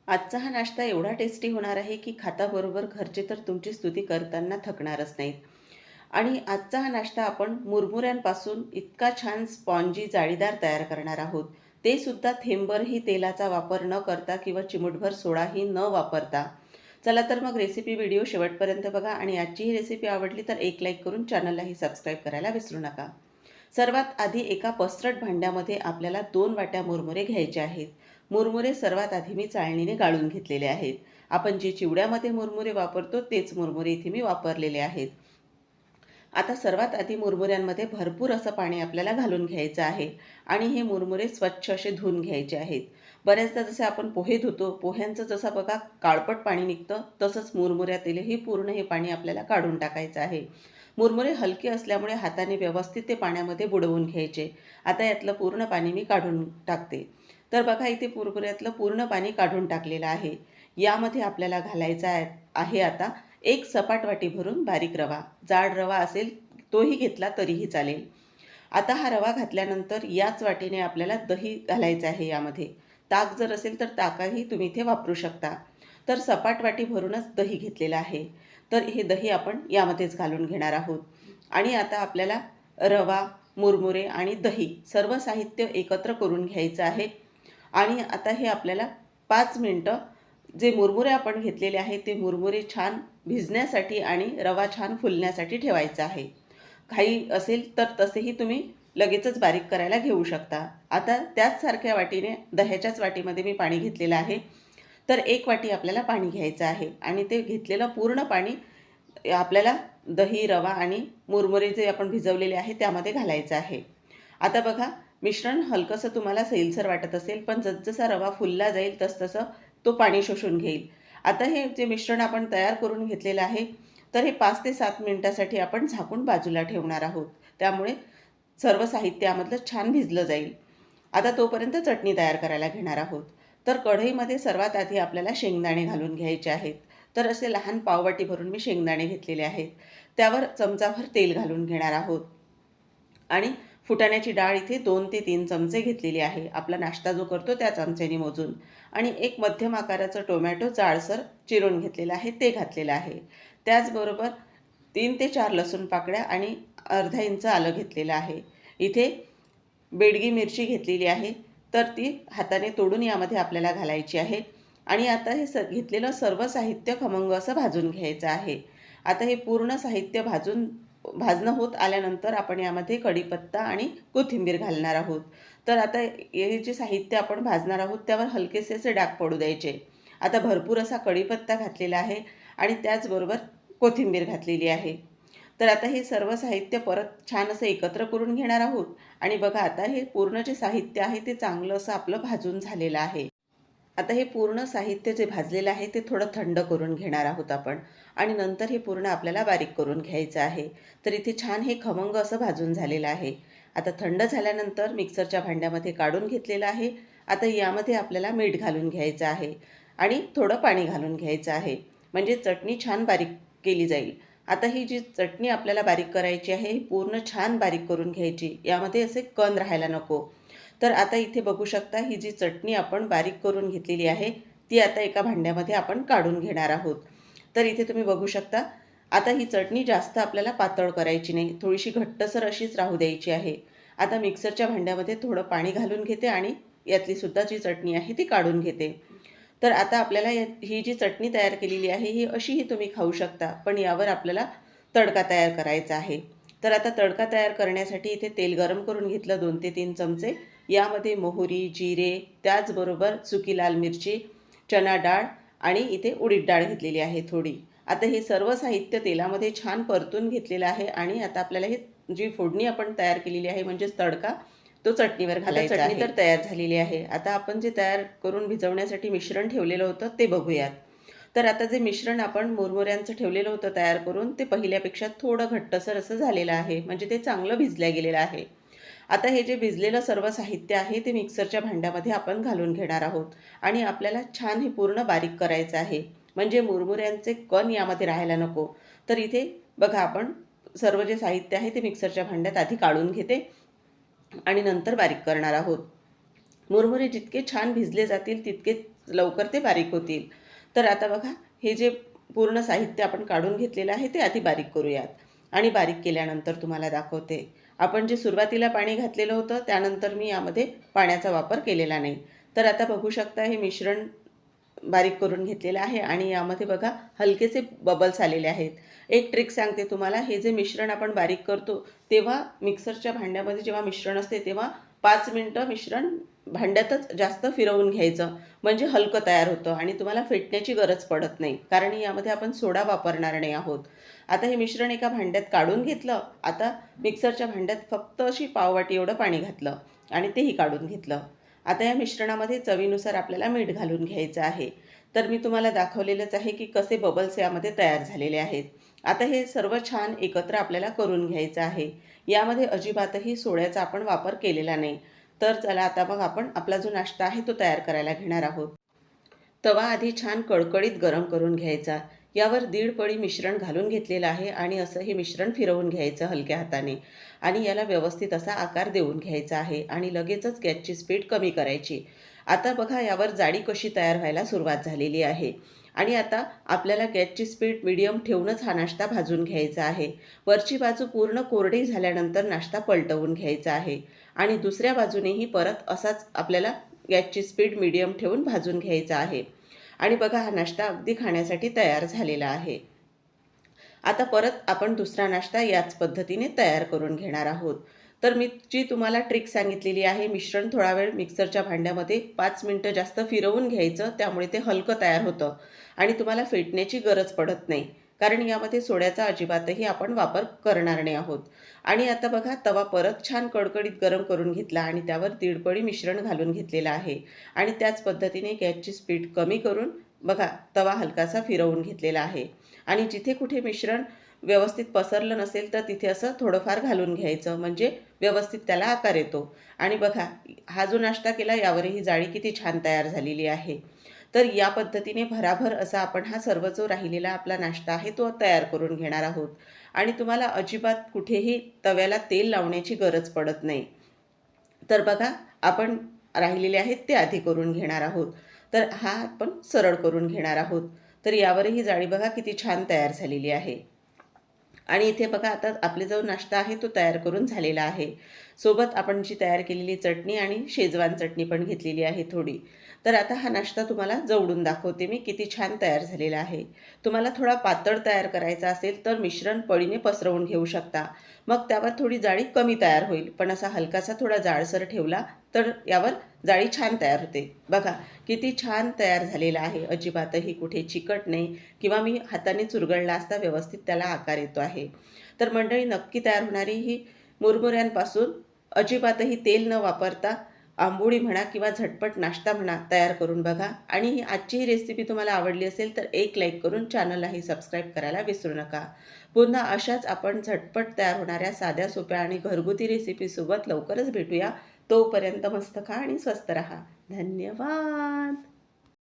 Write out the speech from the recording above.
आजचा हा नाश्ता एवढा टेस्टी होणार आहे की खाताबरोबर घरचे तर तुमची स्तुती करताना थकणारच नाहीत. आणि आजचा हा नाश्ता आपण मुरमुऱ्यांपासून इतका छान स्पॉन्जी जाळीदार तयार करणार आहोत. ते सुद्धा थेंबरही तेलाचा वापर न करता किंवा चिमूटभर सोडाही न वापरता. चला तर मग रेसिपी व्हिडिओ शेवटपर्यंत बघा आणि आजची ही रेसिपी आवडली तर एक लाईक करून चॅनललाही सबस्क्राईब करायला विसरू नका. सर्वात आधी एका पसरट भांड्यामध्ये आपल्याला 2 वाट्या मुरमुरे घ्यायचे आहेत. मुरमुरे सर्वात आधी मी चाळणीने गाळून घेतलेले आहेत. आपण जे चिवड्यामध्ये मुरमुरे वापरतो तेच मुरमुरे इथे मी वापरलेले आहेत. आता सर्वात आधी मुरमुऱ्यांमध्ये भरपूर असं पाणी आपल्याला घालून घ्यायचं आहे आणि हे मुरमुरे स्वच्छ असे धुवून घ्यायचे आहेत. बऱ्याचदा जसे आपण पोहे धुतो, पोह्यांचं जसं बघा काळपट पाणी निघतं, तसंच मुरमुऱ्यातीलही पूर्ण हे पाणी आपल्याला काढून टाकायचं आहे. मुरमुरे हलके असल्यामुळे हाताने व्यवस्थित ते पाण्यामध्ये बुडवून घ्यायचे. आता यातलं पूर्ण पाणी मी काढून टाकते. तर बघा इथे मुरमुऱ्यातलं पूर्ण पाणी काढून टाकलेलं आहे. यामध्ये आपल्याला घालायचा आहे आता एक सपाट वाटी भरून बारीक रवा. जाड रवा असेल तोही घेतला तरीही चालेल. आता हा रवा घातल्यानंतर याच वाटीने आपल्याला दही घालायचं आहे यामध्ये. ताक जर असेल तर ताकही तुम्ही इथे वापरू शकता. तर सपाट वाटी भरूनच दही घेतलेलं आहे. तर हे दही आपण यामध्येच घालून घेणार आहोत. आणि आता आपल्याला रवा, मुरमुरे आणि दही सर्व साहित्य एकत्र करून घ्यायचं आहे. आणि आता हे आपल्याला 5 मिनटं जे मुरमुरे आपण घेतलेले आहेत ते मुरमुरे छान भिजण्यासाठी आणि रवा छान फुलण्यासाठी ठेवायचा आहे. घाई असेल तर तसेही तुम्ही लगेचच बारीक करायला घेऊ शकता. आता त्याच सारख्या वाटीने दह्याच्याच वाटीमध्ये मी पाणी घेतलेलं आहे. तर 1 वाटी आपल्याला पाणी घ्यायचं आहे आणि ते घेतलेलं पूर्ण पाणी आपल्याला दही, रवा आणि मुरमुरे जे आपण भिजवलेले आहे त्यामध्ये घालायचं आहे. आता बघा मिश्रण हलकंसं तुम्हाला सैलसर वाटत असेल, पण जसजसा रवा फुलला जाईल तसतसं तो पाणी शोषून घेईल. आता हे जे मिश्रण आपण तयार करून घेतलेलं आहे, तर हे 5 ते 7 मिनिटासाठी आपण झाकून बाजूला ठेवणार आहोत. त्यामुळे सर्व साहित्य यामधलं छान भिजलं जाईल. आता तोपर्यंत चटणी तयार करायला घेणार आहोत. तर कढईमध्ये सर्वात आधी आपल्याला शेंगदाणे घालून घ्यायचे आहेत. तर असे लहान पाववाटी भरून मी शेंगदाणे घेतलेले आहेत. त्यावर चमचाभर तेल घालून घेणार आहोत. आणि फुटाण्याची डाळ इथे 2 ते 3 चमचे घेतलेली आहे. आपला नाश्ता जो करतो त्या चमच्याने मोजून. आणि एक मध्यम आकाराचं टोमॅटो जाडसर चिरून घेतलेला आहे ते घातलेलं आहे. त्याचबरोबर 3 ते 4 लसूण पाकळ्या आणि अर्धा इंच आलं घेतलेलं आहे. इथे बेडगी मिरची घेतलेली आहे. तर ती हाताने तोडून यामध्ये आपल्याला घालायची आहे. आणि आता हे घेतलेलं सर्व साहित्य खमंग असं भाजून घ्यायचं आहे. आता हे पूर्ण साहित्य भाजणं होत आल्यानंतर आपण यामध्ये कढीपत्ता आणि कोथिंबीर घालणार आहोत. तर आता हे जे साहित्य आपण भाजणार आहोत त्यावर हलकेसे असे डाग पडू द्यायचे. आता भरपूर असा कढीपत्ता घातलेला आहे आणि त्याचबरोबर कोथिंबीर घातलेली आहे. तर आता हे सर्व साहित्य परत छान असं एकत्र करून घेणार आहोत. आणि बघा आता हे पूर्ण जे साहित्य आहे ते चांगलं असं आपलं भाजून झालेलं आहे. आता हे पूर्ण साहित्य जे भाजलेलं आहे ते थोडं थंड करून घेणार आहोत आपण. आणि नंतर हे पूर्ण आपल्याला बारीक करून घ्यायचं आहे. तर इथे छान हे खमंग असं भाजून झालेलं आहे. आता थंड झाल्यानंतर मिक्सरच्या भांड्यामध्ये काढून घेतलेलं आहे. आता यामध्ये आपल्याला मीठ घालून घ्यायचं आहे आणि थोडं पाणी घालून घ्यायचं आहे. म्हणजे चटणी छान बारीक केली जाईल. आता ही जी चटणी आपल्याला बारीक करायची आहे ही पूर्ण छान बारीक करून घ्यायची. यामध्ये असे कण राहायला नको. तर आता इथे बघू शकता ही जी चटणी आपण बारीक करून घेतलेली आहे ती आता एका भांड्यामध्ये आपण काढून घेणार आहोत. तर इथे तुम्ही बघू शकता आता ही चटणी जास्त आपल्याला पातळ करायची नाही, थोडीशी घट्टसर अशीच राहू द्यायची आहे. आता मिक्सरच्या भांड्यामध्ये थोडं पाणी घालून घेते आणि यातली सुद्धा जी चटणी आहे ती काढून घेते. तर आता आपल्याला ही जी चटणी तयार केलेली आहे ही अशीही तुम्ही खाऊ शकता, पण यावर आपल्याला तडका तयार करायचा आहे. तर आता तडका तयार करण्यासाठी इथे तेल गरम करून घेतलं 2 ते 3 चमचे. यामध्ये मोहरी, जिरे, त्याचबरोबर सुकी लाल मिरची, चणा डाळ आणि इथे उडीद डाळ घेतलेली आहे थोडी. आता हे सर्व साहित्य तेलामध्ये छान परतून घेतलेलं आहे आणि आता आपल्याला ही जी फोडणी आपण तयार केलेली आहे म्हणजेच तडका तो चटणीवर घालायचा आहे. चटणी तर तयार झालेली आहे. आता आपण जे तयार करून भिजवण्यासाठी मिश्रण ठेवलेलं होतं ते बघूयात. तर आता जे मिश्रण आपण मुरमुऱ्यांचं ठेवलेलं होतं तयार करून ते पहिल्यापेक्षा थोडं घट्टसर असं झालेलं आहे. म्हणजे ते चांगलं भिजलं गेलेलं आहे. आता हे जे भिजलेलं सर्व साहित्य आहे ते मिक्सरच्या भांड्यामध्ये आपण घालून घेणार आहोत आणि आपल्याला छान हे पूर्ण बारीक करायचं आहे. म्हणजे मुरमुऱ्यांचे कण यामध्ये राहायला नको. तर इथे बघा आपण सर्व जे साहित्य आहे ते मिक्सरच्या भांड्यात आधी काढून घेते आणि नंतर बारीक करणार आहोत. मुरमुरे जितके छान भिजले जातील तितके लवकर ते बारीक होतील. तर आता बघा, हे जे पूर्ण साहित्य आपण काढून घेतलेलं आहे ते आधी बारीक करूयात. आणि बारीक केल्यानंतर तुम्हाला दाखवते. आपण जे सुरुवातीला पाणी घातलेलं होतं त्यानंतर मी यामध्ये पाण्याचा वापर केलेला नाही. तर आता बघू शकता हे मिश्रण बारीक करून घेतलेलं आहे आणि यामध्ये बघा हलकेसे बबल्स आलेले आहेत. एक ट्रिक सांगते तुम्हाला, हे जे मिश्रण आपण बारीक करतो तेव्हा मिक्सरच्या भांड्यामध्ये जेव्हा मिश्रण असते तेव्हा 5 मिनिटं मिश्रण भांड्यातच जास्त फिरवून घ्यायचं, म्हणजे हलकं तयार होतं आणि तुम्हाला फेटण्याची गरज पडत नाही, कारण यामध्ये आपण सोडा वापरणार नाही आहोत. आता हे मिश्रण एका भांड्यात काढून घेतलं. आता मिक्सरच्या भांड्यात फक्त अशी पाववाटी एवढं पाणी घातलं आणि तेही काढून घेतलं. आता या मिश्रणामध्ये चवीनुसार आपल्याला मीठ घालून घ्यायचं आहे. तर मी तुम्हाला दाखवलेलंच आहे की कसे बबल्स यामध्ये तयार झालेले आहेत. आता हे सर्व छान एकत्र आपल्याला करून घ्यायचं आहे. यामध्ये अजिबातही सोड्याचा आपण वापर केलेला नाही. तर चला आता मग आपण आपला जो नाश्ता आहे तो तयार करायला घेणार आहोत. तवा आधी छान कडकडीत गरम करून घ्यायचा. यावर 1.5 पळी मिश्रण घालून घेतलेलं आहे आणि असं हे मिश्रण फिरवून घ्यायचं हलक्या हाताने आणि याला व्यवस्थित असा आकार देऊन घ्यायचा आहे आणि लगेचच गॅसची स्पीड कमी करायची. आता बघा यावर जाळी कशी तयार व्हायला सुरुवात झालेली आहे आणि आता आपल्याला गॅसची स्पीड मीडियम ठेवूनच हा नाश्ता भाजून घ्यायचा आहे. वरची बाजू पूर्ण कोरडी झाल्यानंतर नाश्ता पलटवून घ्यायचा आहे आणि दुसऱ्या बाजूनेही परत असाच आपल्याला गॅसची स्पीड मीडियम ठेवून भाजून घ्यायचा आहे. आणि बघा हा नाश्ता अगदी खाण्यासाठी तयार झालेला आहे. आता परत आपण दुसरा नाश्ता याच पद्धतीने तयार करून घेणार आहोत. तर मी जी तुम्हाला ट्रिक सांगितलेली आहे, मिश्रण थोडा वेळ मिक्सरच्या भांड्यामध्ये 5 मिनिटं जास्त फिरवून घ्यायचं, त्यामुळे ते हलकं तयार होतं आणि तुम्हाला फेटण्याची गरज पडत नाही, कारण यामध्ये सोड्याचा अजिबातही आपण वापर करणार नाही आहोत. आणि आता बघा तवा परत छान कडकडीत गरम करून घेतला आणि त्यावर 1.5 पळी मिश्रण घालून घेतलेलं आहे आणि त्याच पद्धतीने गॅसची स्पीड कमी करून बघा तवा हलकासा फिरवून घेतलेला आहे आणि जिथे कुठे मिश्रण व्यवस्थित पसरलं नसेल तर तिथे असं थोडंफार घालून घ्यायचं, म्हणजे व्यवस्थित त्याला आकार येतो. आणि बघा हा जो नाश्ता केला यावरही जाळी किती छान तयार झालेली आहे. तर या पद्धतीने भराभर असा आपण हा सर्व जो राहिलेला आपला नाश्ता आहे तो तयार करून घेणार आहोत आणि तुम्हाला अजिबात कुठेही तव्याला तेल लावण्याची गरज पडत नाही. तर बघा आपण राहिलेले आहेत ते आधी करून घेणार आहोत. तर हा आपण सरळ करून घेणार आहोत. तर यावरही जाळी बघा किती छान तयार झालेली आहे आणि इथे बघा आता आपले जो नाश्ता आहे तो तयार करून झालेला आहे. सोबत आपण जी तयार केलेली चटणी आणि शेजवान चटणी पण घेतलेली आहे थोडी. तर आता हा नाश्ता तुम्हाला जवळून दाखवते मी किती छान तयार झालेला आहे. तुम्हाला थोडा पातळ तयार करायचा असेल तर मिश्रण पळीने पसरवून घेऊ शकता, मग त्यावर थोडी जाळी कमी तयार होईल. पण असा हलकासा थोडा जाडसर ठेवला तर यावर जाळी छान तयार होते. बघा किती छान तयार झालेला आहे, अजिबातही कुठे चिकट नाही किंवा मी हाताने चुरगळला असता व्यवस्थित त्याला आकार येतो आहे. तर मंडळी नक्की तयार होणारी ही मुरमुऱ्यांपासून अजिबातही तेल न वापरता आंबोळी म्हणा किंवा झटपट नाश्ता म्हणा तयार करून बघा. आणि ही आजची ही रेसिपी तुम्हाला आवडली असेल तर एक लाईक करून चॅनललाही सबस्क्राईब करायला विसरू नका. पुन्हा अशाच आपण झटपट तयार होणाऱ्या साध्या सोप्या आणि घरगुती रेसिपीसोबत लवकरच भेटूया. तोपर्यंत मस्त खा आणि स्वस्त रहा. धन्यवाद.